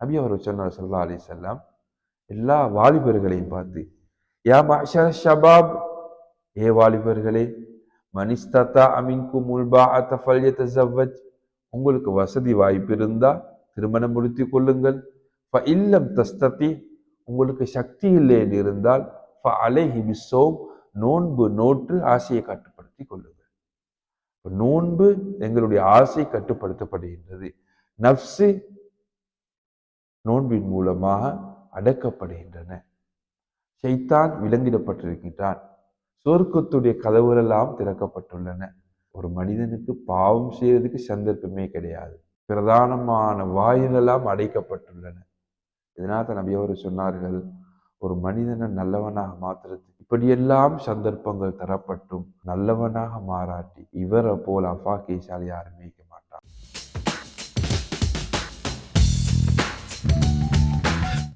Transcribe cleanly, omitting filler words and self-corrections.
நபி அவர் சொன்னார் ஸல்லல்லாஹு அலைஹி வஸல்லம், எல்லா வாலிபர்களையும் பார்த்து, யா மஅஷர ஷபாப், ஏ வாலிபர்களே, மனிஸ்ததா மின்குமுல் பாஅத ஃபல்யதஸவ்வஜ், உங்களுக்கு வசதி வாய்ப்பு இருந்தா திருமணம் முடித்து கொள்ளுங்கள். ஃபஇல்லம் தஸ்ததி, உங்களுக்கு சக்தி இல்லை என்று இருந்தால் ஃபஅலைஹி பிஸ்ஸௌம், நோன்பு நோற்று ஆசையை கட்டுப்படுத்தி கொள்ளுங்கள். நோன்பு எங்களுடைய ஆசை கட்டுப்படுத்தப்படுகின்றது. நஃப்ஸு நோன்பின் மூலமாக அடக்கப்படுகின்றன. ஷைத்தான் விலங்கிடப்பட்டிருக்கின்றான். சொர்க்கத்துடைய கதவுகள் எல்லாம் திறக்கப்பட்டுள்ளன. ஒரு மனிதனுக்கு பாவம் செய்வதற்கு சந்தர்ப்பமே கிடையாது. பிரதானமான வாயிலெல்லாம் அடைக்கப்பட்டுள்ளன. இதனால் தான் நபி அவர்கள் சொன்னார்கள், ஒரு மனிதனை நல்லவனாக மாற்றுறதுக்கு இப்படியெல்லாம் சந்தர்ப்பங்கள் தரப்பட்டும் நல்லவனாக மாறாட்டி இவரை போல அஃபாக்கியசாலி யாருமே